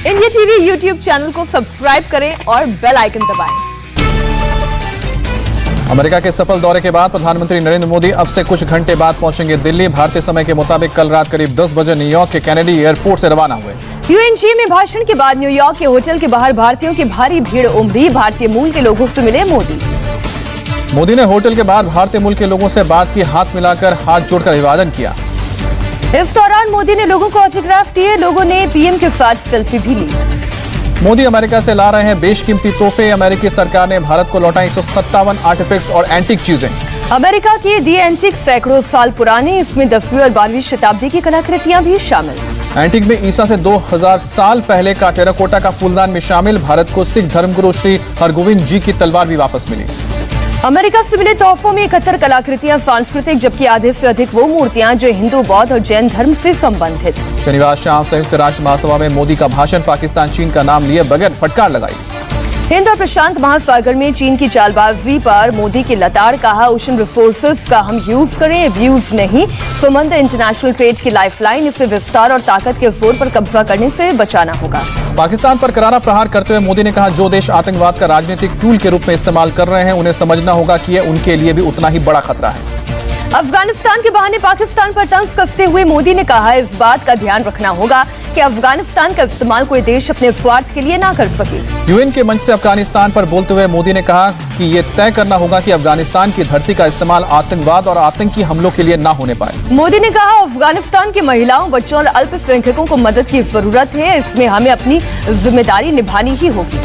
India TV YouTube channel को subscribe करें और बेल आइकन दबाएं। अमेरिका के सफल दौरे के बाद प्रधानमंत्री नरेंद्र मोदी अब से कुछ घंटे बाद पहुंचेंगे दिल्ली। भारतीय समय के मुताबिक कल रात करीब 10 बजे न्यूयॉर्क के कैनेडी एयरपोर्ट से रवाना हुए। यूएनजी में भाषण के बाद न्यूयॉर्क के होटल के बाहर भारतीयों की भारी भीड़ उमड़ी। भारतीय मूल के लोगों से मिले मोदी ने होटल के बाहर भारतीय मूल के लोगों से बात की, हाथ मिलाकर हाथ जोड़कर अभिवादन किया। इस दौरान मोदी ने लोगों को ऑटोग्राफ दिए। लोगों ने पीएम के साथ सेल्फी भी ली। मोदी अमेरिका से ला रहे हैं बेशकीमती तोहफे। अमेरिकी सरकार ने भारत को लौटाई 157 आर्टिफैक्ट्स और एंटीक चीजें। अमेरिका के दी एंटीक सैकड़ों साल पुराने, इसमें 10वीं और 12वीं शताब्दी की कलाकृतियां भी शामिल। एंटीक में ईसा से 2000 साल पहले का टेराकोटा का फूलदान में शामिल। भारत को सिख धर्मगुरु श्री हरगोविंद जी की तलवार भी वापस मिली। अमेरिका से मिले तोहफों में 71 कलाकृतियां सांस्कृतिक, जबकि आधे से अधिक वो मूर्तियां जो हिंदू, बौद्ध और जैन धर्म से संबंधित। शनिवार शाम संयुक्त राष्ट्र महासभा में मोदी का भाषण, पाकिस्तान चीन का नाम लिए बगैर फटकार लगाई। हिंद और प्रशांत महासागर में चीन की चालबाजी पर मोदी की लताड़, कहा ओशन रिसोर्सेज का हम यूज करें, अब्यूज नहीं। समंदर इंटरनेशनल ट्रेड की लाइफलाइन, इसे विस्तार और ताकत के जोर पर कब्जा करने से बचाना होगा। पाकिस्तान पर करारा प्रहार करते हुए मोदी ने कहा, जो देश आतंकवाद का राजनीतिक टूल के रूप में इस्तेमाल कर रहे हैं, उन्हें समझना होगा कि यह उनके लिए भी उतना ही बड़ा खतरा है। अफगानिस्तान के बहाने पाकिस्तान पर तंज कसते हुए मोदी ने कहा, इस बात का ध्यान रखना होगा कि अफगानिस्तान का इस्तेमाल कोई देश अपने स्वार्थ के लिए ना कर सके। यूएन के मंच से अफगानिस्तान पर बोलते हुए मोदी ने कहा कि ये तय करना होगा कि अफगानिस्तान की धरती का इस्तेमाल आतंकवाद और आतंकी हमलों के लिए ना होने पाए। मोदी ने कहा, अफगानिस्तान के महिलाओं, बच्चों और अल्पसंख्यकों को मदद की जरूरत है, इसमें हमें अपनी जिम्मेदारी निभानी ही होगी।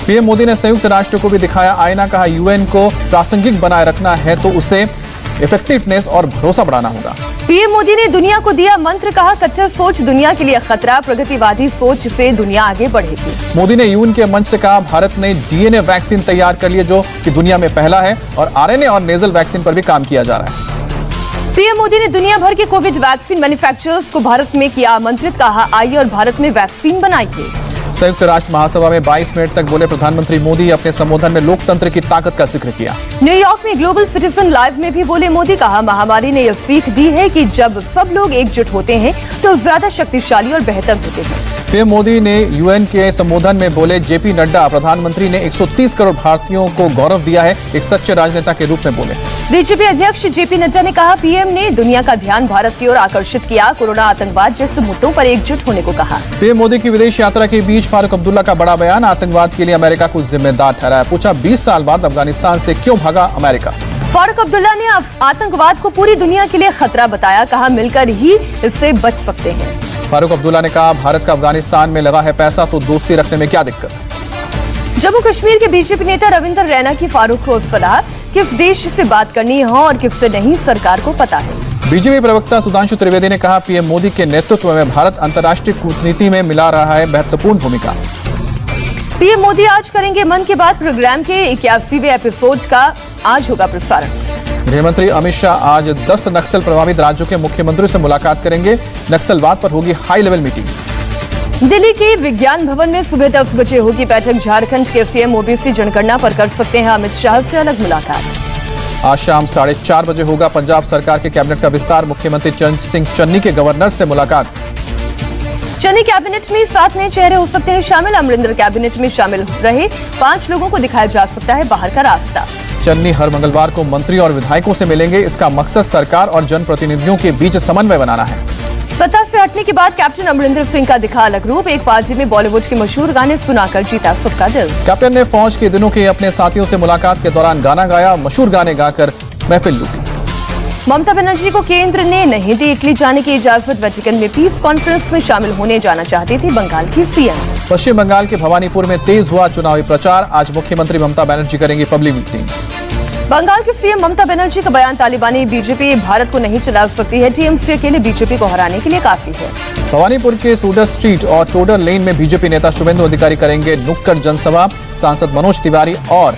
पीएम मोदी ने संयुक्त राष्ट्र को भी दिखाया आईना, कहा यूएन को प्रासंगिक बनाए रखना है तो उसे इफेक्टिवनेस और भरोसा बढ़ाना होगा। पीएम मोदी ने दुनिया को दिया मंत्र, कहा कच्चा सोच दुनिया के लिए खतरा, प्रगतिवादी सोच से दुनिया आगे बढ़ेगी। मोदी ने यूएन के मंच से कहा, भारत ने डीएनए वैक्सीन तैयार कर ली जो कि दुनिया में पहला है और आरएनए और नेजल वैक्सीन पर भी काम किया जा रहा है। पीएम मोदी ने दुनिया भर के कोविड वैक्सीन मैन्युफैक्चरर्स को भारत में किया आमंत्रित, कहा आइए और भारत में वैक्सीन बनाइए। संयुक्त राष्ट्र महासभा में 22 मिनट तक बोले प्रधानमंत्री मोदी। अपने संबोधन में लोकतंत्र की ताकत का जिक्र किया। न्यूयॉर्क में ग्लोबल सिटीजन लाइव में भी बोले मोदी, कहा महामारी ने यह सीख दी है कि जब सब लोग एकजुट होते हैं तो ज्यादा शक्तिशाली और बेहतर होते हैं। पीएम मोदी ने यूएन के संबोधन में बोले, जेपी नड्डा, प्रधानमंत्री ने 130 करोड़ भारतीयों को गौरव दिया है, एक सच्चे राजनेता के रूप में बोले। बीजेपी अध्यक्ष जेपी नड्डा ने कहा, पीएम ने दुनिया का ध्यान भारत की ओर आकर्षित किया, कोरोना, आतंकवाद जैसे मुद्दों पर एकजुट होने को कहा। पीएम मोदी की विदेश यात्रा के बीच फारूक अब्दुल्ला का बड़ा बयान, आतंकवाद के लिए अमेरिका को जिम्मेदार ठहराया। पूछा, 20 साल बाद अफगानिस्तान से क्यों भागा अमेरिका? फारूक अब्दुल्ला ने आतंकवाद को पूरी दुनिया के लिए खतरा बताया, कहा मिलकर ही इससे बच सकते हैं। फारूक अब्दुल्ला ने कहा, भारत का अफगानिस्तान में लगा है पैसा तो दोस्ती रखने में क्या दिक्कत। जम्मू कश्मीर के बीजेपी नेता रविंदर रैना की फारूक को सलाह, किस देश से बात करनी है और किससे नहीं, सरकार को पता है। बीजेपी प्रवक्ता सुधांशु त्रिवेदी ने कहा, पीएम मोदी के नेतृत्व में भारत अंतर्राष्ट्रीय कूटनीति में मिला रहा है महत्वपूर्ण भूमिका। पीएम मोदी आज करेंगे मन की बात प्रोग्राम के 81वें एपिसोड का आज होगा प्रसारण। गृहमंत्री अमित शाह आज 10 नक्सल प्रभावित राज्यों के मुख्यमंत्रियों से मुलाकात करेंगे। नक्सलवाद पर होगी हाई लेवल मीटिंग। दिल्ली के विज्ञान भवन में सुबह 10 बजे होगी बैठक। झारखंड के सीएम ओबीसी जनगणना पर कर सकते हैं अमित शाह से अलग मुलाकात। आज शाम 4:30 बजे होगा पंजाब सरकार के कैबिनेट का विस्तार। मुख्यमंत्री चरण सिंह चन्नी के गवर्नर से मुलाकात। चन्नी कैबिनेट में 7 नए चेहरे हो सकते हैं शामिल। अमरिंदर कैबिनेट में शामिल रहे 5 लोगों को दिखाया जा सकता है बाहर का रास्ता। चन्नी हर मंगलवार को मंत्री और विधायकों से मिलेंगे। इसका मकसद सरकार और जनप्रतिनिधियों के बीच समन्वय बनाना है। सत्ता से हटने के बाद कैप्टन अमरिंदर सिंह का दिखा अलग रूप। एक पार्टी में बॉलीवुड के मशहूर गाने सुनाकर जीता सबका दिल। कैप्टन ने फौज के दिनों के अपने साथियों से मुलाकात के दौरान गाना गाया। मशहूर गाने गाकर महफिल लूटी। ममता बनर्जी को केंद्र ने नहीं दी इटली जाने की इजाजत। वेटिकन में पीस कॉन्फ्रेंस में शामिल होने जाना चाहती थी बंगाल की सीएम। पश्चिम बंगाल के भवानीपुर में तेज हुआ चुनावी प्रचार। आज मुख्यमंत्री ममता बनर्जी करेंगी पब्लिक मीटिंग। बंगाल के सीएम ममता बनर्जी का बयान, तालिबानी बीजेपी भारत को नहीं चला सकती है, टीएमसी अकेले बीजेपी को हराने के लिए काफी है। भवानीपुर के सूडर स्ट्रीट और टोडर लेन में बीजेपी नेता शुभेंदु अधिकारी करेंगे नुक्कड़ जनसभा। सांसद मनोज तिवारी और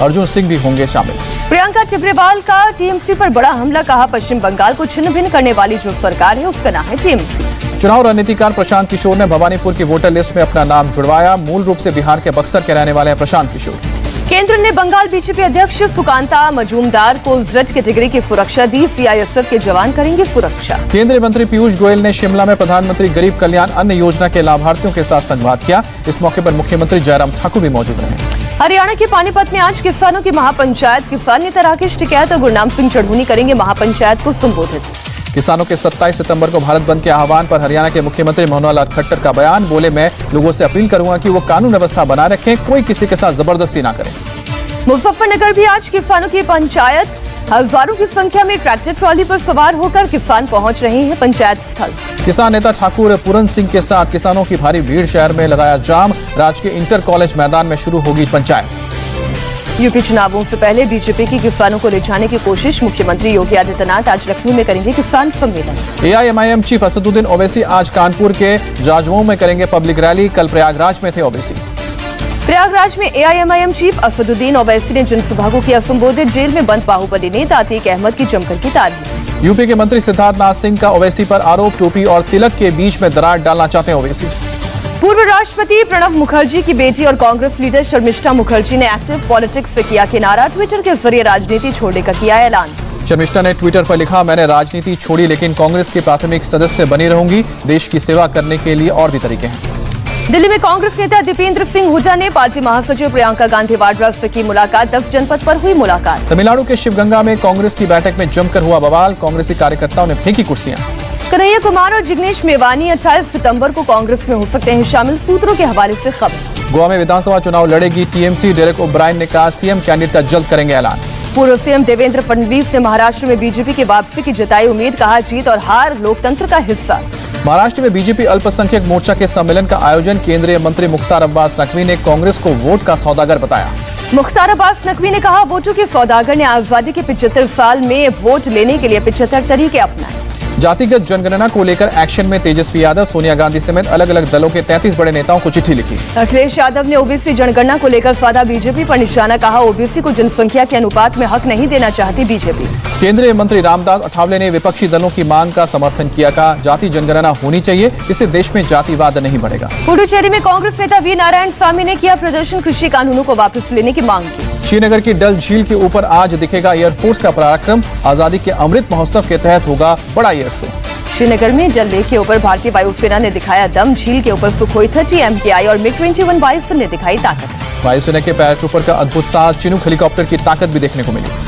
अर्जुन सिंह भी होंगे शामिल। प्रियंका टिब्रेवाल का टीएमसी पर बड़ा हमला, कहा पश्चिम बंगाल को छिन्न भिन्न करने वाली जो सरकार है उसका नाम है टीएमसी। चुनाव रणनीतिकार प्रशांत किशोर ने भवानीपुर की वोटर लिस्ट में अपना नाम जुड़वाया। मूल रूप से बिहार के बक्सर के रहने वाले हैं प्रशांत किशोर। केंद्र ने बंगाल बीजेपी अध्यक्ष सुकांता मजूमदार को जेड कैटेगरी की सुरक्षा दी। सीआईएसएफ के जवान करेंगे सुरक्षा। केंद्रीय मंत्री पीयूष गोयल ने शिमला में प्रधानमंत्री गरीब कल्याण अन्न योजना के लाभार्थियों के साथ संवाद किया। इस मौके पर मुख्यमंत्री जयराम ठाकुर भी मौजूद रहे। हरियाणा के पानीपत में आज किसानों की महापंचायत। किसान नेता राकेश टिकैत और गुरनाम सिंह चढ़ूनी करेंगे महापंचायत को संबोधित। किसानों के 27 सितंबर को भारत बंद के आह्वान पर हरियाणा के मुख्यमंत्री मनोहर लाल खट्टर का बयान। बोले, मैं लोगों से अपील करूंगा कि वो कानून व्यवस्था बनाए रखें, कोई किसी के साथ जबरदस्ती ना करे। मुजफ्फरनगर भी आज किसानों की पंचायत। हजारों की संख्या में ट्रैक्टर ट्रॉली पर सवार होकर किसान पहुंच रहे हैं पंचायत स्थल। किसान नेता ठाकुर पूरन सिंह के साथ किसानों की भारी भीड़, शहर में लगाया जाम। राजकीय इंटर कॉलेज मैदान में शुरू होगी पंचायत। यूपी चुनावों से पहले बीजेपी की किसानों को रिझाने की कोशिश। मुख्यमंत्री योगी आदित्यनाथ आज लखनऊ में करेंगे किसान सम्मेलन। एआईएमआईएम चीफ असदुद्दीन ओवैसी आज कानपुर के जाजमऊ में करेंगे पब्लिक रैली। कल प्रयागराज में थे ओवैसी। प्रयागराज में एआईएमआईएम चीफ असदुद्दीन ओवैसी ने जनसभा को किया संबोधित। जेल में बंद बाहुबली नेता अतीक अहमद की जमकर की तारीफ। यूपी के मंत्री सिद्धार्थ नाथ सिंह का ओवैसी पर आरोप। टोपी और तिलक के बीच में दरार डालना चाहते हैं ओवैसी। पूर्व राष्ट्रपति प्रणब मुखर्जी की बेटी और कांग्रेस लीडर शर्मिष्ठा मुखर्जी ने एक्टिव पॉलिटिक्स से किया किनारा। ट्विटर के जरिए राजनीति छोड़ने का किया ऐलान। शर्मिष्ठा ने ट्विटर पर लिखा, मैंने राजनीति छोड़ी लेकिन कांग्रेस की प्राथमिक सदस्य बनी रहूंगी। देश की सेवा करने के लिए और भी तरीके हैं। दिल्ली में कांग्रेस नेता दीपेंद्र सिंह हुड्डा ने पार्टी महासचिव प्रियंका गांधी वाड्रा से की मुलाकात। 10 जनपद पर हुई मुलाकात। तमिलनाडु के शिवगंगा में कांग्रेस की बैठक में जमकर हुआ बवाल। कांग्रेसी कार्यकर्ताओं ने फेंकी कुर्सियां। कन्हैया कुमार और जिग्नेश मेवानी 28 सितंबर को कांग्रेस में हो सकते हैं शामिल। सूत्रों के हवाले से खबर। गोवा में विधानसभा चुनाव लड़ेगी टीएमसी। डेरेक ओब्रायन ने कहा, सीएम कैंडिडेट का जल्द करेंगे ऐलान। पूर्व सीएम देवेंद्र फडणवीस ने महाराष्ट्र में बीजेपी की वापसी की जताई उम्मीद। कहा, जीत और हार लोकतंत्र का हिस्सा। महाराष्ट्र में बीजेपी अल्पसंख्यक मोर्चा के सम्मेलन का आयोजन। केंद्रीय मंत्री मुख्तार अब्बास नकवी ने कांग्रेस को वोट का सौदागर बताया। मुख्तार अब्बास नकवी ने कहा, वोटों के सौदागर ने आजादी के 75 साल में वोट लेने के लिए 75 तरीके अपनाए। जातिगत जनगणना को लेकर एक्शन में तेजस्वी यादव। सोनिया गांधी समेत अलग अलग दलों के 33 बड़े नेताओं को चिट्ठी लिखी। अखिलेश यादव ने ओबीसी जनगणना को लेकर साधा बीजेपी पर निशाना। कहा, ओबीसी को जनसंख्या के अनुपात में हक नहीं देना चाहती बीजेपी। केंद्रीय मंत्री रामदास अठावले ने विपक्षी दलों की मांग का समर्थन किया। कहा, जाति जनगणना होनी चाहिए, इससे देश में जातिवाद नहीं बढ़ेगा। पुडुचेरी में कांग्रेस नेता वी नारायण स्वामी ने किया प्रदर्शन। कृषि कानूनों को वापस लेने की मांग की। श्रीनगर की डल झील के ऊपर आज दिखेगा एयरफोर्स का पराक्रम। आजादी के अमृत महोत्सव के तहत होगा बड़ा एयर शो। श्रीनगर में डल लेक के ऊपर भारतीय वायुसेना ने दिखाया दम। झील के ऊपर सुखोई 30 MKI और MiG-21 वायुसेना ने दिखाई ताकत। वायुसेना के पैराट्रूपर का अद्भुत साहस। चिनूक हेलीकॉप्टर की ताकत भी देखने को मिली।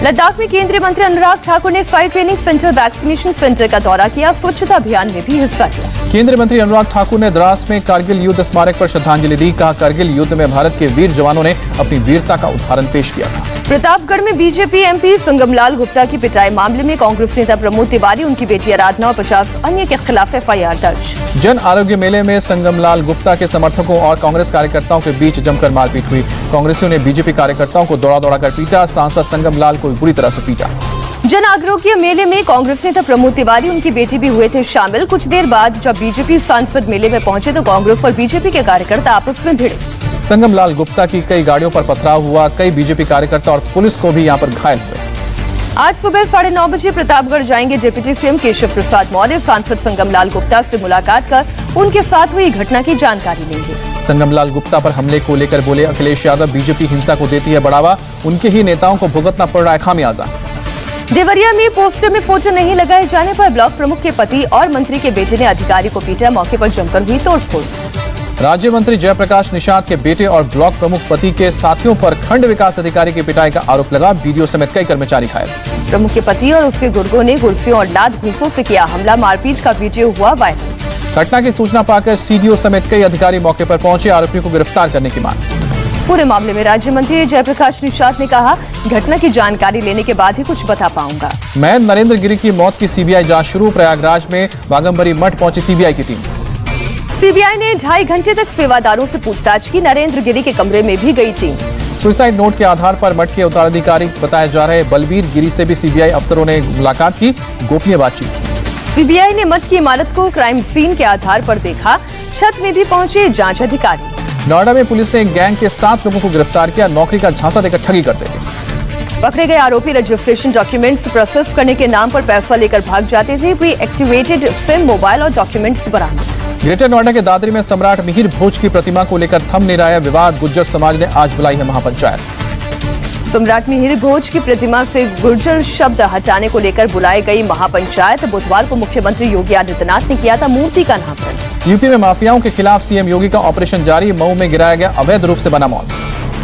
लद्दाख में केंद्रीय मंत्री अनुराग ठाकुर ने site training centre vaccination centre का दौरा किया। स्वच्छता अभियान में भी हिस्सा लिया। केंद्रीय मंत्री अनुराग ठाकुर ने द्रास में कारगिल युद्ध स्मारक पर श्रद्धांजलि दी। कहा, कारगिल युद्ध में भारत के वीर जवानों ने अपनी वीरता का उदाहरण पेश किया था। प्रतापगढ़ में बीजेपी MP संगमलाल गुप्ता की पिटाई मामले में कांग्रेस नेता प्रमोद तिवारी, उनकी बेटी आराधना और 50 अन्य के खिलाफ FIR दर्ज। जन आरोग्य मेले में संगमलाल गुप्ता के समर्थकों और कांग्रेस कार्यकर्ताओं के बीच जमकर मारपीट हुई। कांग्रेसियों ने बीजेपी कार्यकर्ताओं को दौड़ा दौड़ा कर पीटा। सांसद संगमलाल को बुरी तरह से पीटा। जन आरोग्य मेले में कांग्रेस नेता प्रमोद तिवारी, उनकी बेटी भी हुए थे शामिल। कुछ देर बाद जब बीजेपी सांसद मेले में पहुंचे तो कांग्रेस और बीजेपी के कार्यकर्ता आपस में भिड़े। संगमलाल गुप्ता की कई गाड़ियों पर पथराव हुआ। कई बीजेपी कार्यकर्ता और पुलिस को भी यहां पर घायल हुए। आज सुबह 9:30 बजे प्रतापगढ़ जाएंगे डिप्टी सीएम केशव प्रसाद मौर्य। सांसद संगमलाल गुप्ता से मुलाकात कर उनके साथ हुई घटना की जानकारी लेंगे। संगमलाल गुप्ता पर हमले को लेकर बोले, अखिलेश यादव बीजेपी हिंसा को देती है बढ़ावा। उनके ही नेताओं को भुगतना पड़ रहा है खामियाजा। देवरिया में पोस्टर में फोटो नहीं लगाए जाने पर ब्लॉक प्रमुख के पति और मंत्री के बेटे ने अधिकारी को पीटा। मौके पर जमकर हुई तोड़फोड़। राज्य मंत्री जयप्रकाश निषाद के बेटे और ब्लॉक प्रमुख पति के साथियों पर खंड विकास अधिकारी की पिटाई का आरोप लगा। बीडीओ समेत कई कर्मचारी घायल। प्रमुख के पति और उसके गुर्गों ने कुर्सियों और लात घूंसों से किया हमला। मारपीट का वीडियो हुआ वायरल। घटना की सूचना पाकर सीडीओ समेत कई अधिकारी मौके पर पहुंचे। आरोपियों को गिरफ्तार करने की मांग। पूरे मामले में राज्य मंत्री जयप्रकाश निषाद ने कहा, घटना की जानकारी लेने के बाद ही कुछ बता पाऊंगा। मैं नरेंद्र गिरी की मौत की सीबीआई जांच शुरू। प्रयागराज में बागंबरी मठ पहुंची सीबीआई की टीम। सीबीआई ने 2.5 घंटे तक सेवादारों से पूछताछ की। नरेंद्र गिरी के कमरे में भी गई टीम। सुसाइड नोट के आधार पर मठ के उत्तराधिकारी बताए जा रहे बलबीर गिरी से भी सीबीआई अफसरों ने मुलाकात की, गोपनीय बातचीत। सीबीआई ने मठ की इमारत को क्राइम सीन के आधार पर देखा। छत में भी पहुंचे जांच अधिकारी। नोएडा में पुलिस ने एक गैंग के 7 लोगों को गिरफ्तार किया। नौकरी का झांसा देकर ठगी करते थे। पकड़े गए आरोपी रजिस्ट्रेशन डॉक्यूमेंट्स प्रोसेस करने के नाम पर पैसा लेकर भाग जाते थे। प्री एक्टिवेटेड सिम, मोबाइल और डॉक्यूमेंट्स बरामद। ग्रेटर नोएडा के दादरी में सम्राट मिहिर भोज की प्रतिमा को लेकर थम नहीं रहा है विवाद। गुर्जर समाज ने आज बुलाई है महापंचायत। सम्राट मिहिर भोज की प्रतिमा से गुर्जर शब्द हटाने को लेकर बुलाई गई महापंचायत। बुधवार को मुख्यमंत्री योगी आदित्यनाथ ने किया था मूर्ति का अनावरण। यूपी में माफियाओं के खिलाफ सीएम योगी का ऑपरेशन जारी। मऊ में गिराया गया अवैध रूप से बना मॉल।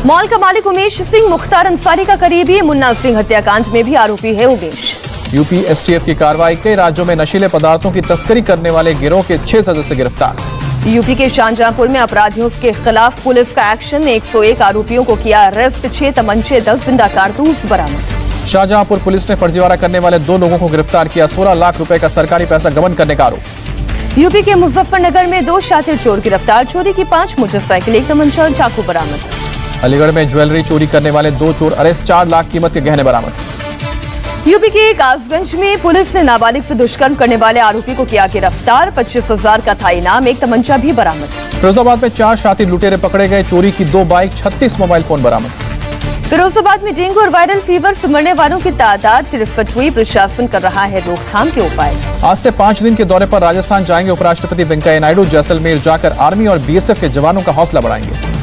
मॉल का मालिक उमेश सिंह मुख्तार अंसारी का करीबी। मुन्ना सिंह हत्याकांड में भी आरोपी है उमेश। यूपी एसटीएफ की कार्रवाई। कई राज्यों में नशीले पदार्थों की तस्करी करने वाले गिरोह के 6 सदस्य गिरफ्तार। यूपी के शाहजहांपुर में अपराधियों के खिलाफ पुलिस का एक्शन। 101 आरोपियों को किया अरेस्ट। 6 तमंचे 10 जिंदा कारतूस बरामद। शाहजहांपुर पुलिस ने फर्जीवाड़ा करने वाले 2 लोगों को गिरफ्तार किया। 16 लाख रुपए का सरकारी पैसा गबन करने का आरोप। यूपी के मुजफ्फरनगर में 2 शातिर चोर गिरफ्तार। चोरी की 5 मोटरसाइकिल, 1 तमंचा और चाकू बरामद। अलीगढ़ में ज्वेलरी चोरी करने वाले 2 चोर अरेस्ट। 4 लाख कीमत के गहने बरामद। यूपी के कासगंज में पुलिस ने नाबालिग से दुष्कर्म करने वाले आरोपी को किया गिरफ्तार। 25,000 का था इनाम। 1 तमंचा भी बरामद। फिरोजाबाद में 4 शातिर लुटेरे पकड़े गए। चोरी की 2 बाइक, 36 मोबाइल फोन बरामद। फिरोजाबाद में डेंगू और वायरल फीवर से मरने वालों की तादाद 63 हुई। प्रशासन कर रहा है रोकथाम के उपाय। आज से 5 दिन के दौरे पर राजस्थान जाएंगे उपराष्ट्रपति वेंकैया नायडू। जैसलमेर जाकर आर्मी और बीएसएफ के जवानों का हौसला बढ़ाएंगे।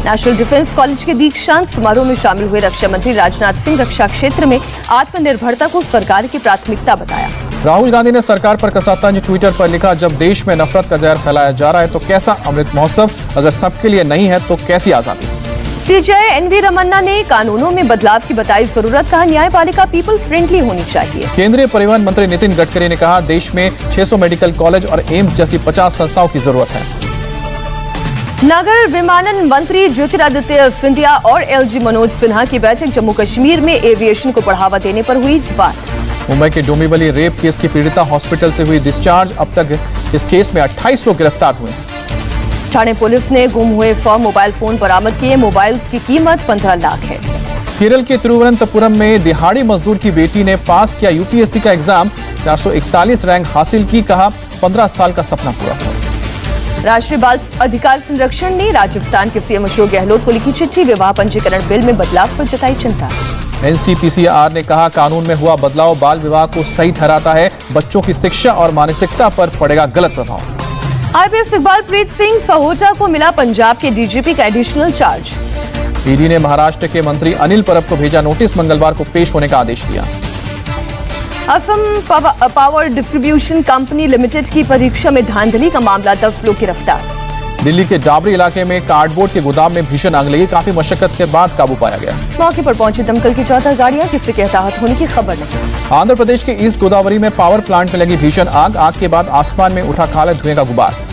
नेशनल डिफेंस कॉलेज के दीक्षांत समारोह में शामिल हुए रक्षा मंत्री राजनाथ सिंह रक्षा क्षेत्र में आत्मनिर्भरता को सरकार की प्राथमिकता बताया। राहुल गांधी ने सरकार पर कसा तंज। ट्विटर पर लिखा, जब देश में नफरत का जहर फैलाया जा रहा है तो कैसा अमृत महोत्सव? अगर सबके लिए नहीं है तो कैसी आजादी? सीजेआई एनवी रमन्ना ने कानूनों में बदलाव की बताई जरूरत। कहा, न्यायपालिका पीपल फ्रेंडली होनी चाहिए। केंद्रीय परिवहन मंत्री नितिन गडकरी ने कहा, देश में 600 मेडिकल कॉलेज और एम्स जैसी 50 संस्थाओं की जरूरत है। नगर विमानन मंत्री ज्योतिरादित्य सिंधिया और एलजी मनोज सिन्हा की बैठक। जम्मू कश्मीर में एविएशन को बढ़ावा देने पर हुई बात। मुंबई के डोंबिवली रेप केस की पीड़िता हॉस्पिटल से हुई डिस्चार्ज। अब तक इस केस में 28 लोग गिरफ्तार हुए। ठाणे पुलिस ने गुम हुए 100 मोबाइल फोन बरामद किए। मोबाइल्स की कीमत 15 लाख है। केरल के तिरुवनंतपुरम में दिहाड़ी मजदूर की बेटी ने पास किया यूपीएससी का एग्जाम। 441 रैंक हासिल की। कहा, 15 साल का सपना पूरा हुआ। राष्ट्रीय बाल अधिकार संरक्षण ने राजस्थान के सीएम अशोक गहलोत को लिखी चिट्ठी। विवाह पंजीकरण बिल में बदलाव पर जताई चिंता। एनसीपीसीआर ने कहा, कानून में हुआ बदलाव बाल विवाह को सही ठहराता है। बच्चों की शिक्षा और मानसिकता पर पड़ेगा गलत प्रभाव। आईपीएस इकबाल प्रीत सिंह सहोटा को मिला पंजाब के डीजीपी का एडिशनल चार्ज। ईडी ने महाराष्ट्र के मंत्री अनिल परब को भेजा नोटिस। मंगलवार को पेश होने का आदेश दिया। Assam power distribution company limited की परीक्षा में धांधली का मामला, 10 लोग गिरफ्तार। दिल्ली के डाबरी इलाके में कार्डबोर्ड के गोदाम में भीषण आग लगी। काफी मशक्कत के बाद काबू पाया गया। मौके पर पहुंची दमकल की 14 गाड़ियां। किसी के हताहत होने की खबर नहीं। आंध्र प्रदेश के ईस्ट गोदावरी में पावर प्लांट में लगी भीषण आग। आग के बाद आसमान में उठा काले धुएं का गुबार।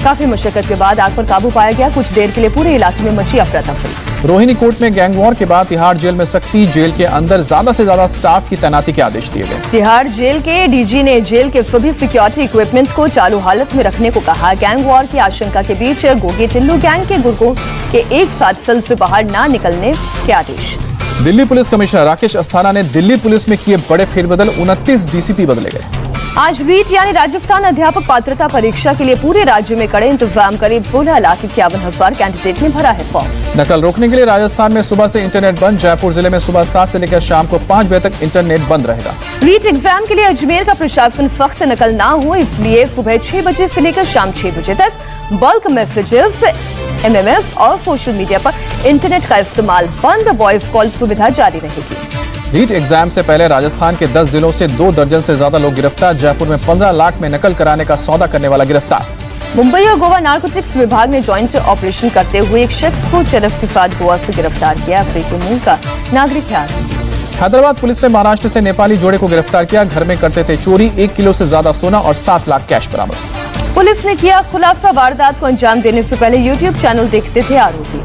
काफी मशक्कत के बाद आग पर काबू पाया गया। कुछ देर के लिए पूरे इलाके में मची अफरा तफरी। रोहिणी कोर्ट में गैंगवॉर के बाद तिहाड़ जेल में सख्ती। जेल के अंदर ज्यादा से ज्यादा स्टाफ की तैनाती के आदेश दिए गए। तिहाड़ जेल के डीजी ने जेल के सभी सिक्योरिटी इक्विपमेंट को चालू हालत में रखने को कहा। गैंगवॉर की आशंका के बीच गोगी टिल्लू गैंग के गुर्गों के एक साथ सेल से बाहर न निकलने के आदेश। दिल्ली पुलिस कमिश्नर राकेश अस्थाना ने दिल्ली पुलिस में किए बड़े फेरबदल। 29 डीसीपी बदले गए। आज रीट यानी राजस्थान अध्यापक पात्रता परीक्षा के लिए पूरे राज्य में कड़े इंतजाम। करीब 16,51,000 कैंडिडेट ने भरा है फॉर्म। नकल रोकने के लिए राजस्थान में सुबह से इंटरनेट बंद। जयपुर जिले में सुबह 7 से लेकर शाम को 5 बजे तक इंटरनेट बंद रहेगा। रीट एग्जाम के लिए अजमेर का प्रशासन सख्त नकल ना हो, इसलिए सुबह 6 बजे से लेकर शाम 6 बजे तक बल्क मैसेजेस, एमएमएस और सोशल मीडिया पर इंटरनेट का इस्तेमाल बंद। वॉइस कॉल सुविधा जारी रहेगी। नीट एग्जाम से पहले राजस्थान के 10 जिलों से 2 दर्जन से ज्यादा लोग गिरफ्तार। जयपुर में 15 लाख में नकल कराने का सौदा करने वाला गिरफ्तार। मुंबई और गोवा नारकोटिक्स विभाग ने ज्वाइंट ऑपरेशन करते हुए एक शख्स को चरस के साथ गोवा से गिरफ्तार किया। अफ्रीकी मूल का नागरिक है। हैदराबाद पुलिस ने महाराष्ट्र से नेपाली जोड़े को गिरफ्तार किया। घर में करते थे चोरी। 1 किलो से ज्यादा सोना और 7 लाख कैश बरामद। पुलिस ने किया खुलासा, वारदात को अंजाम देने से पहले यूट्यूब चैनल देखते थे आरोपी।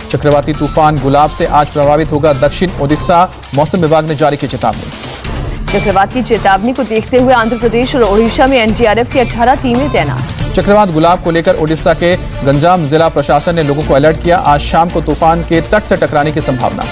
चक्रवाती तूफान गुलाब से आज प्रभावित होगा दक्षिण ओडिशा। मौसम विभाग ने जारी की चेतावनी। चक्रवात की चेतावनी को देखते हुए आंध्र प्रदेश और ओडिशा में एनडीआरएफ की 18 टीमें तैनात। चक्रवात गुलाब को लेकर ओडिशा के गंजाम जिला प्रशासन ने लोगों को अलर्ट किया। आज शाम को तूफान के तट से टकराने की संभावना।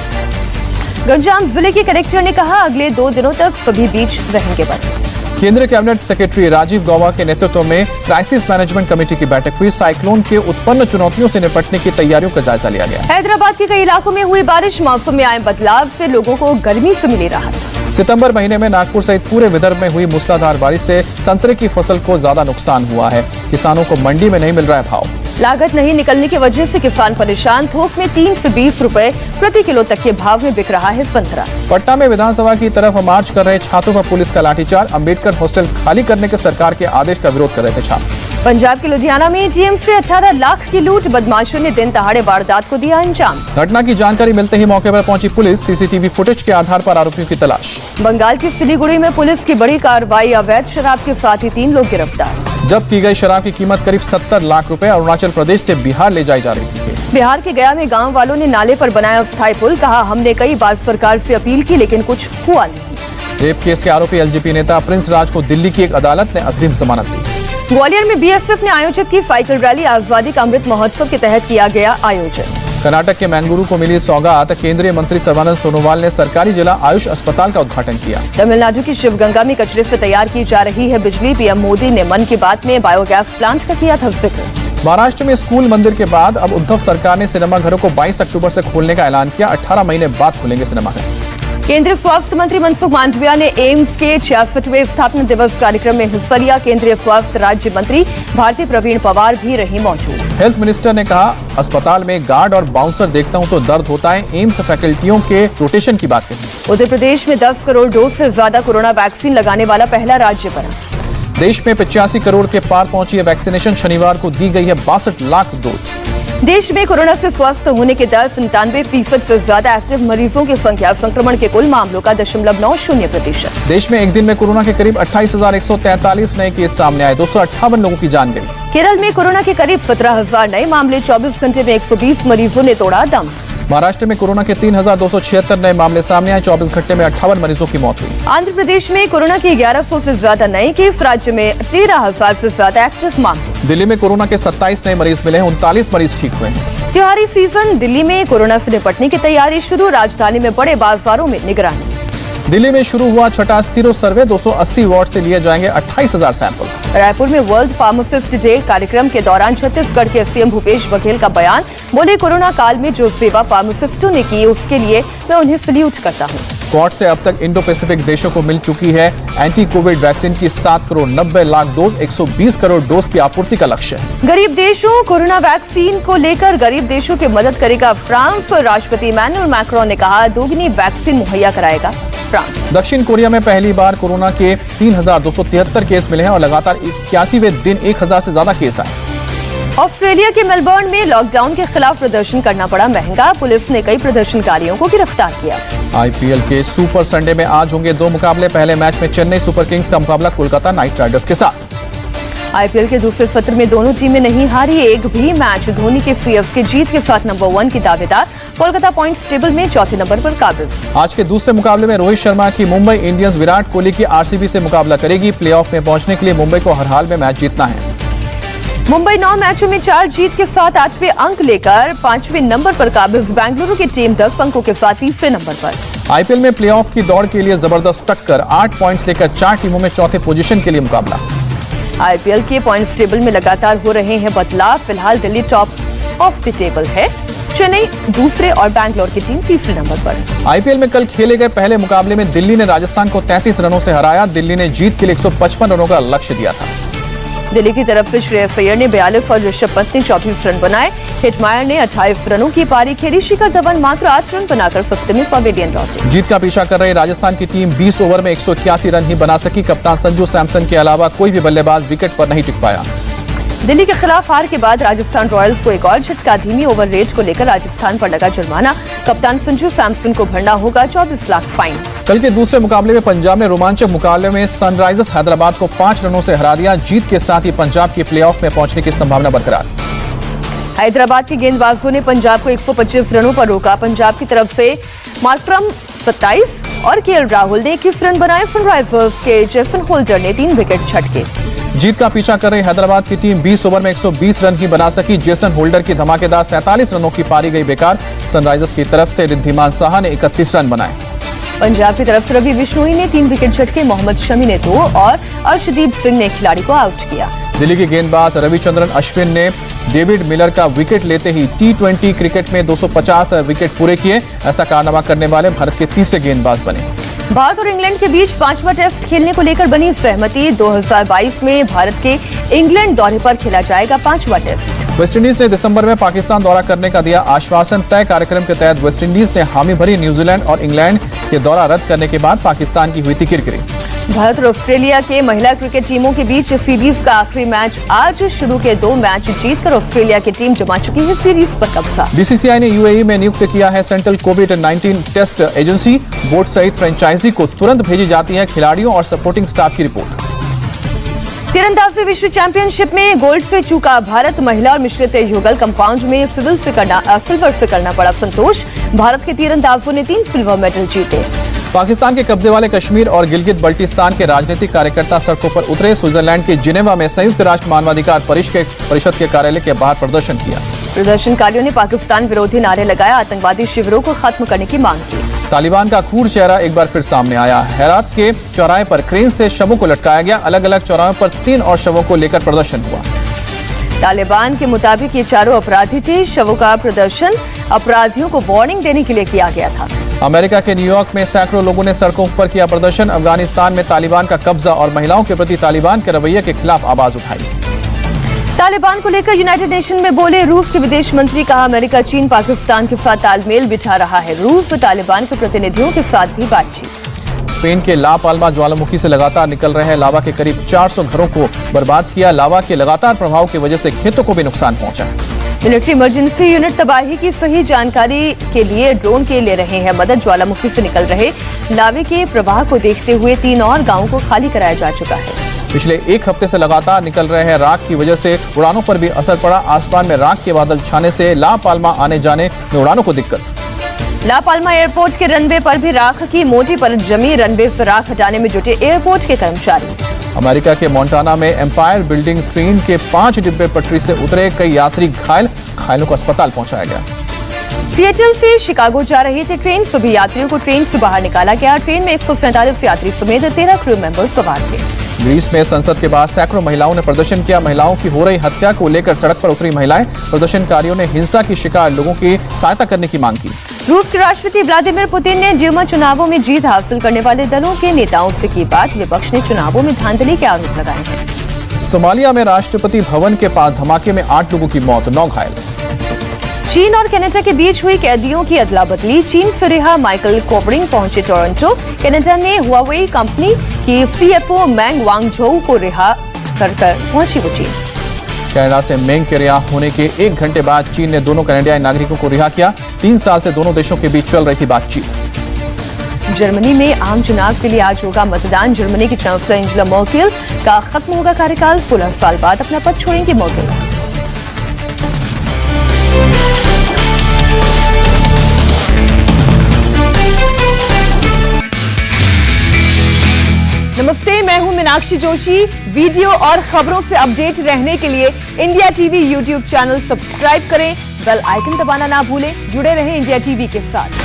गंजाम जिले के कलेक्टर ने कहा, अगले 2 दिनों तक सभी बीच रहेंगे बंद। केंद्रीय कैबिनेट सेक्रेटरी राजीव गौबा के नेतृत्व में क्राइसिस मैनेजमेंट कमेटी की बैठक हुई। साइक्लोन के उत्पन्न चुनौतियों से निपटने की तैयारियों का जायजा लिया गया। हैदराबाद के कई इलाकों में हुई बारिश, मौसम में आए बदलाव से लोगों को गर्मी से मिली राहत। सितंबर महीने में नागपुर सहित पूरे विदर्भ में हुई मूसलाधार बारिश से संतरे की फसल को ज्यादा नुकसान हुआ है। किसानों को मंडी में नहीं मिल रहा है भाव। लागत नहीं निकलने की वजह से किसान परेशान। थोक में 3 से 20 रुपए प्रति किलो तक के भाव में बिक रहा है संतरा। पटना में विधानसभा की तरफ मार्च कर रहे छात्रों पर पुलिस का लाठीचार्ज। अंबेडकर हॉस्टल खाली करने के सरकार के आदेश का विरोध कर रहे थे छात्र। पंजाब के लुधियाना में एटीएम से 18 लाख की लूट, बदमाशों ने दिन दहाड़े वारदात को दिया अंजाम। घटना की जानकारी मिलते ही मौके पर पहुंची पुलिस। सीसीटीवी फुटेज के आधार पर आरोपियों की तलाश। बंगाल की सिलीगुड़ी में पुलिस की बड़ी कार्रवाई, अवैध शराब के साथ ही 3 लोग गिरफ्तार। जब्त की गई शराब की कीमत करीब 70 लाख रुपए अरुणाचल प्रदेश से बिहार ले जाई जा रही थी। बिहार के गया में गांव वालों ने नाले पर बनाया अस्थायी पुल। कहा, हमने कई बार सरकार से अपील की लेकिन कुछ हुआ नहीं। रेप केस के आरोपी एलजेपी नेता प्रिंस राज को दिल्ली की एक अदालत ने अग्रिम जमानत दी। ग्वालियर में बीएसएफ ने आयोजित की साइकिल रैली। आजादी का अमृत महोत्सव के तहत किया गया आयोजन। कर्नाटक के मैंगलुरु को मिली सौगात। केंद्रीय मंत्री सर्बानंद सोनोवाल ने सरकारी जिला आयुष अस्पताल का उद्घाटन किया। तमिलनाडु की शिवगंगा में कचरे से तैयार की जा रही है बिजली। पीएम मोदी ने मन की बात में बायोगैस प्लांट का किया था जिक्र। महाराष्ट्र में स्कूल मंदिर के बाद अब उद्धव सरकार ने सिनेमाघरों को 22 अक्टूबर से खोलने का ऐलान किया। 18 महीने बाद खुलेंगे सिनेमाघर। केंद्रीय स्वास्थ्य मंत्री मनसुख मांडविया ने एम्स के 66वें स्थापना दिवस कार्यक्रम में हिस्सा लिया। केंद्रीय स्वास्थ्य राज्य मंत्री भारती प्रवीण पवार भी रही मौजूद। हेल्थ मिनिस्टर ने कहा, अस्पताल में गार्ड और बाउंसर देखता हूं तो दर्द होता है। एम्स फैकल्टियों के रोटेशन की बात कही। उत्तर प्रदेश में 10 करोड़ डोज से ज्यादा कोरोना वैक्सीन लगाने वाला पहला राज्य बना। देश में 85 करोड़ के पार पहुंची है वैक्सीनेशन। शनिवार को दी गई है 62 लाख डोज। देश में कोरोना से स्वस्थ होने की दर 97% से ज्यादा। एक्टिव मरीजों की संख्या संक्रमण के कुल मामलों का 0.90%। देश में एक दिन में कोरोना के करीब 28,143 नए केस सामने आए। 258 लोगों की जान गई। केरल में कोरोना के करीब 17,000 नए मामले। 24 घंटे में 120 मरीजों ने तोड़ा दम। महाराष्ट्र में कोरोना के 3,276 नए मामले सामने आए। 24 घंटे में 58 मरीजों की मौत हुई। आंध्र प्रदेश में कोरोना के 1100 से ज्यादा नए केस। राज्य में 13,000 से ज्यादा एक्टिव मामले। दिल्ली में कोरोना के 27 नए मरीज मिले हैं। 39 मरीज ठीक हुए हैं। त्योहारी सीजन, दिल्ली में कोरोना से निपटने की तैयारी शुरू। राजधानी में बड़े बाजारों में निगरानी। दिल्ली में शुरू हुआ छठा सीरो सर्वे। 280 वार्ड से लिए जाएंगे 28,000 सैंपल। रायपुर में वर्ल्ड फार्मासिस्ट डे कार्यक्रम के दौरान छत्तीसगढ़ के सीएम भूपेश बघेल का बयान। बोले, कोरोना काल में जो सेवा फार्मासिस्टों ने की उसके लिए मैं उन्हें सल्यूट करता हूं। क्वाड से अब तक इंडो पैसिफिक देशों को मिल चुकी है एंटी कोविड वैक्सीन की 7 करोड़ 90 लाख डोज। 120 करोड़ डोज की आपूर्ति का लक्ष्य है। गरीब देशों कोरोना वैक्सीन को लेकर गरीब देशों की मदद करेगा फ्रांस। राष्ट्रपति इमैनुअल मैक्रोन ने कहा, दोगुनी वैक्सीन मुहैया कराएगा फ्रांस। दक्षिण कोरिया में पहली बार कोरोना के 3,273 केस मिले हैं और लगातार 81वें दिन 1,000 से ज्यादा केस आए। ऑस्ट्रेलिया के मेलबर्न में लॉकडाउन के खिलाफ प्रदर्शन करना पड़ा महंगा। पुलिस ने कई प्रदर्शनकारियों को गिरफ्तार किया। आईपीएल के सुपर संडे में आज होंगे 2 मुकाबले। पहले मैच में चेन्नई सुपर किंग्स का मुकाबला कोलकाता नाइट राइडर्स के साथ। आईपीएल के दूसरे सत्र में दोनों टीमें नहीं हारी एक भी मैच। धोनी के सीएसके जीत के साथ नंबर 1 की दावेदार। कोलकाता पॉइंट्स टेबल में चौथे नंबर पर काबिज। आज के दूसरे मुकाबले में रोहित शर्मा की मुंबई इंडियंस विराट कोहली की आरसीबी से मुकाबला करेगी। प्लेऑफ में पहुंचने के लिए मुंबई को हर हाल में मैच जीतना है। मुंबई 9 मैचों में 4 जीत के साथ 8वें अंक लेकर 5वें नंबर पर काबिज। बेंगलुरु की टीम 10 अंकों के साथ तीसरे नंबर पर। आईपीएल में प्लेऑफ की दौड़ के लिए जबरदस्त टक्कर। 8 पॉइंट्स लेकर 4 टीमों में चौथे पोजीशन के लिए मुकाबला। आईपीएल के पॉइंट्स टेबल में लगातार हो रहे हैं बदलाव। फिलहाल Delhi top of the table है। चेन्नई दूसरे और बैंगलोर की टीम तीसरे नंबर पर। आईपीएल में कल खेले गए पहले मुकाबले में दिल्ली ने राजस्थान को 33 रनों से हराया। दिल्ली ने जीत के लिए 155 रनों का लक्ष्य दिया था। दिल्ली की तरफ से श्रेयस अय्यर ने 42 और ऋषभ पंत ने 24 रन बनाए। हिटमायर ने 28 रनों की पारी खेली। शिखर धवन मात्र 8 रन बनाकर सस्ते में पवेलियन लौटे। जीत का पीछा कर रही राजस्थान की टीम 20 ओवर में 181 रन ही बना सकी। कप्तान संजू सैमसन के अलावा कोई भी बल्लेबाज विकेट पर नहीं टिक पाया। दिल्ली के खिलाफ हार के बाद राजस्थान रॉयल्स को एक और झटका। धीमी ओवर रेट को लेकर राजस्थान पर लगा जुर्माना। कप्तान संजू सैमसन को भरना होगा 24 लाख फाइन। कल के दूसरे मुकाबले में पंजाब ने रोमांचक मुकाबले में सनराइजर्स हैदराबाद को 5 रनों से हरा दिया। जीत के साथ ही पंजाब की प्लेऑफ में पहुंचने की संभावना बरकरार। हैदराबाद के गेंदबाजों ने पंजाब को 125 रनों पर रोका। पंजाब की तरफ से मार्करम 27 और केएल राहुल ने 21 रन बनाए। सनराइजर्स के जेसन होल्डर ने 3 विकेट झटके। जीत का पीछा कर रही हैदराबाद की टीम 20 ओवर में 120 रन ही बना सकी। जेसन होल्डर की धमाकेदार 47 रनों की पारी गई बेकार। सनराइजर्स की तरफ से रिद्धिमान साहा ने 31 रन बनाए। पंजाब की तरफ से रवि बिश्नोई ने 3 विकेट झटके, मोहम्मद शमी ने 2 और अर्शदीप सिंह ने खिलाड़ी को आउट किया। दिल्ली की गेंदबाज रविचंद्रन अश्विन ने डेविड मिलर का विकेट लेते ही T20 क्रिकेट में 250 विकेट पूरे किए। ऐसा कारनामा करने वाले भारत के तीसरे गेंदबाज बने। भारत और इंग्लैंड के बीच 5वां टेस्ट खेलने को लेकर बनी सहमति। 2022 में भारत के इंग्लैंड दौरे पर खेला जाएगा 5वां टेस्ट। वेस्टइंडीज ने दिसंबर में पाकिस्तान दौरा करने का दिया आश्वासन। तय कार्यक्रम के तहत वेस्टइंडीज ने हामी भरी। न्यूजीलैंड और इंग्लैंड के दौरा रद्द करने के बाद पाकिस्तान की हुई थी किरकिरी। भारत और ऑस्ट्रेलिया के महिला क्रिकेट टीमों के बीच सीरीज का आखिरी मैच आज शुरू के 2 मैच जीतकर ऑस्ट्रेलिया की टीम जमा चुकी है सीरीज पर कब्जा। बीसीसीआई ने यूएई में नियुक्त किया है सेंट्रल कोविड-19 टेस्ट एजेंसी। बोर्ड सहित फ्रेंचाइजी को तुरंत भेजी जाती है खिलाड़ियों और सपोर्टिंग स्टाफ की रिपोर्ट। तीरंदाजी विश्व चैंपियनशिप में गोल्ड से चूका भारत। महिला और मिश्रित युगल कंपाउंड में सिल्वर से करना पड़ा संतोष। भारत के तीरंदाजों ने 3 सिल्वर मेडल जीते। पाकिस्तान के कब्जे वाले कश्मीर और गिलगित बल्टिस्तान के राजनीतिक कार्यकर्ता सड़कों पर उतरे। स्विट्जरलैंड के जिनेवा में संयुक्त राष्ट्र मानवाधिकार परिषद के कार्यालय के बाहर प्रदर्शन किया। प्रदर्शनकारियों ने पाकिस्तान विरोधी नारे लगाया, आतंकवादी शिविरों को खत्म करने की मांग की। तालिबान का क्रूर चेहरा एक बार फिर सामने आया। हेरात के चौराहे पर क्रेन से शवों को लटकाया गया। अलग अलग चौराहों पर 3 और शवों को लेकर प्रदर्शन हुआ। तालिबान के मुताबिक ये चारों अपराधी थे। शवों का प्रदर्शन अपराधियों को वार्निंग देने के लिए किया गया था। अमेरिका के न्यूयॉर्क में सैकड़ों लोगों ने सड़कों पर किया प्रदर्शन। अफगानिस्तान में तालिबान का कब्जा और महिलाओं के प्रति तालिबान के रवैये के खिलाफ आवाज उठाई। तालिबान को लेकर यूनाइटेड नेशन में बोले रूस के विदेश मंत्री। कहा, अमेरिका चीन पाकिस्तान के साथ तालमेल बिठा रहा है। रूस तालिबान के प्रतिनिधियों के साथ भी बातचीत। स्पेन के ला पाल्मा ज्वालामुखी से लगातार निकल रहे लावा के करीब 400 घरों को बर्बाद किया। लावा के लगातार प्रभाव की वजह से खेतों को भी नुकसान पहुंचा है। मिलिट्री इमरजेंसी यूनिट तबाही की सही जानकारी के लिए ड्रोन के ले रहे हैं मदद। ज्वालामुखी से निकल रहे लावे के प्रवाह को देखते हुए 3 और गांवों को खाली कराया जा चुका है। पिछले 1 हफ्ते से लगातार निकल रहे हैं राख की वजह से उड़ानों पर भी असर पड़ा। आसमान में राख के बादल छाने से ला पाल्मा आने जाने में उड़ानों को दिक्कत। ला पाल्मा एयरपोर्ट के रनवे पर भी राख की मोटी परत जमी। रनवे से राख हटाने में जुटे एयरपोर्ट के कर्मचारी। अमेरिका के मोंटाना में एम्पायर बिल्डिंग ट्रेन के 5 डिब्बे पटरी से उतरे। कई यात्री घायलों को अस्पताल पहुंचाया गया। सिएटल से शिकागो जा रही थी ट्रेन। सभी यात्रियों को ट्रेन से बाहर निकाला गया। ट्रेन में 147 यात्री समेत 13 क्रू मेंबर सवार थे। ग्रीस में संसद के बाहर सैकड़ों महिलाओं ने प्रदर्शन किया। महिलाओं की हो रही हत्या को लेकर सड़क पर उतरी महिलाएं। प्रदर्शनकारियों ने हिंसा की शिकार लोगों की सहायता करने की मांग की। रूस के राष्ट्रपति व्लादिमीर पुतिन ने ड्यूमा चुनावों में जीत हासिल करने वाले दलों के नेताओं से की बात। विपक्ष ने चुनावों में धांधली के आरोप लगाए हैं। सोमालिया में राष्ट्रपति भवन के पास धमाके में 8 लोगों की मौत, 9 घायल। चीन और कनाडा के बीच हुई कैदियों की अदला बदली। चीन से रिहा माइकल कोवरिंग पहुंचे टोरंटो। कनाडा ने हुआवेई कंपनी की सीएफओ मेंग वांगझोउ को रिहा कर पहुंची वो चीन। कनाडा से मेंग के रिहा होने के 1 घंटे बाद चीन ने दोनों कनाडियाई नागरिकों को रिहा किया। 3 साल से दोनों देशों के बीच चल रही थी बातचीत। जर्मनी में आम चुनाव के लिए आज होगा मतदान। जर्मनी की चांसलर एंजेला मर्केल का खत्म होगा कार्यकाल। 16 साल बाद अपना पद छोड़ेंगी मर्केल। नमस्ते, मैं हूं मीनाक्षी जोशी। वीडियो और खबरों से अपडेट रहने के लिए India TV YouTube channel subscribe करें। बेल आइकन दबाना ना भूलें। जुड़े रहें इंडिया टीवी के साथ।